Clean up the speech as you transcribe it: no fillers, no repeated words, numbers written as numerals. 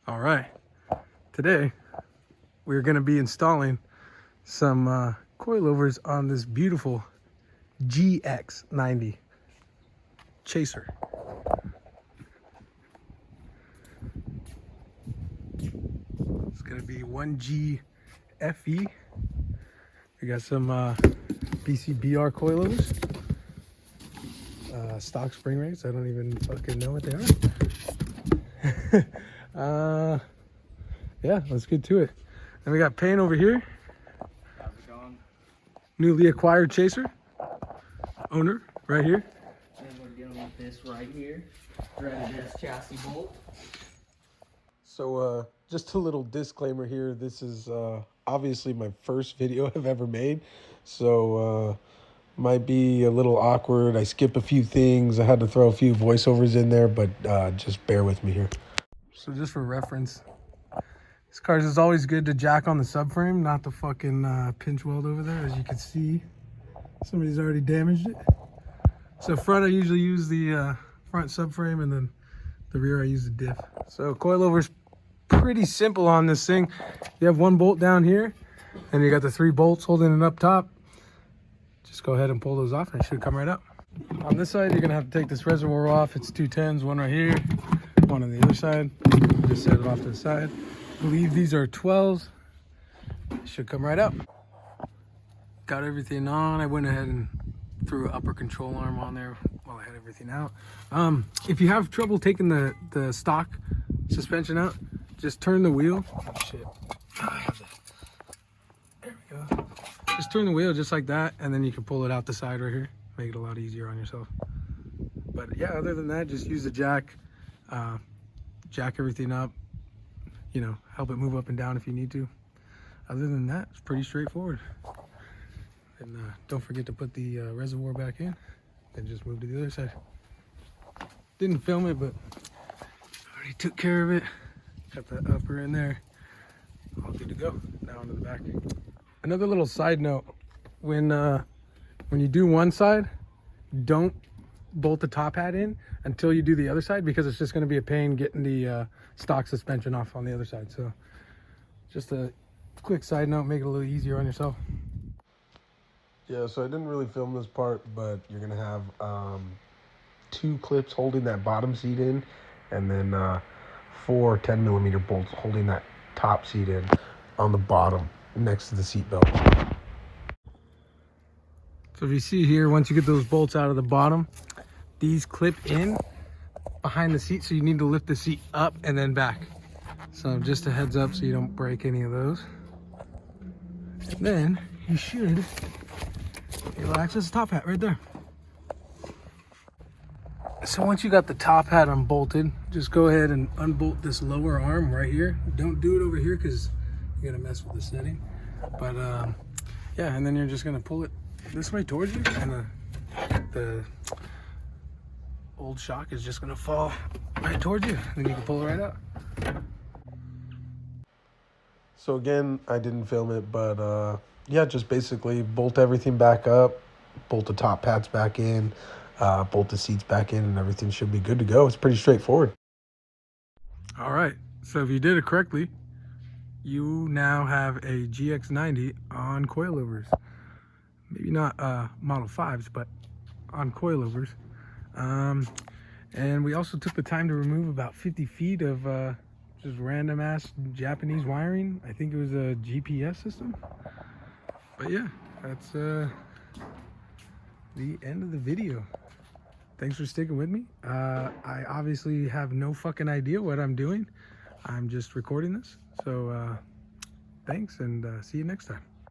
All right, today we're going to be installing some coilovers on this beautiful Gx90 chaser. It's going to be 1G FE. We got some BCBR coilovers, stock spring rates. I don't even fucking know what they are. Yeah, let's get to it. Then we got Payne over here. Newly acquired chaser. Owner right here. And we're dealing with this right here. Threaded chassis bolt. So just a little disclaimer here. This is obviously my first video I've ever made. So might be a little awkward. I skip a few things. I had to throw a few voiceovers in there, but just bear with me here. So just for reference, this car is always good to jack on the subframe, not the fucking pinch weld over there. As you can see, somebody's already damaged it. So front, I usually use the front subframe, and then the rear, I use the diff. So coilover's pretty simple on this thing. You have one bolt down here, and you got the 3 bolts holding it up top. Just go ahead and pull those off, and it should come right up. On this side, you're gonna have to take this reservoir off. It's 2 10s, one right here, one on the other side. Just set it off to the side. I believe these are 12s. It should come right up. Got everything on. I went ahead and threw an upper control arm on there while I had everything out. If you have trouble taking the stock suspension out, just turn the wheel. Oh shit. There we go. Just turn the wheel just like that, and then you can pull it out the side right here. Make it a lot easier on yourself. But yeah, other than that, just use the jack. Jack everything up. You know, help it move up and down if you need to. Other than that, it's pretty straightforward. And don't forget to put the reservoir back in, then just move to the other side. Didn't film it, but already took care of it. Got the upper in there. All good to go. Now onto the back. Another little side note, when you do one side, don't bolt the top hat in until you do the other side, because it's just going to be a pain getting the stock suspension off on the other side. So just a quick side note, make it a little easier on yourself. Yeah, so I didn't really film this part, but you're going to have 2 clips holding that bottom seat in, and then 4 10mm bolts holding that top seat in on the bottom next to the seat belt. So if you see here, once you get those bolts out of the bottom, these clip in behind the seat, so you need to lift the seat up and then back. So just a heads up so you don't break any of those. And then you should, it'll access the top hat right there. So once you got the top hat unbolted, just go ahead and unbolt this lower arm right here. Don't do it over here because you're gonna mess with the setting. But yeah, and then you're just gonna pull it this way towards you, and the old shock is just gonna fall right towards you, and then you can pull it right out. So again, I didn't film it, but yeah, just basically bolt everything back up, bolt the top pads back in, bolt the seats back in, and everything should be good to go. It's pretty straightforward. All right, so if you did it correctly, you now have a Gx90 on coilovers. Maybe not Model 5s, but on coilovers. And we also took the time to remove about 50 feet of just random ass Japanese wiring. I think it was a GPS system. But yeah, that's the end of the video. Thanks for sticking with me. I obviously have no fucking idea what I'm doing. I'm just recording this. So thanks, and see you next time.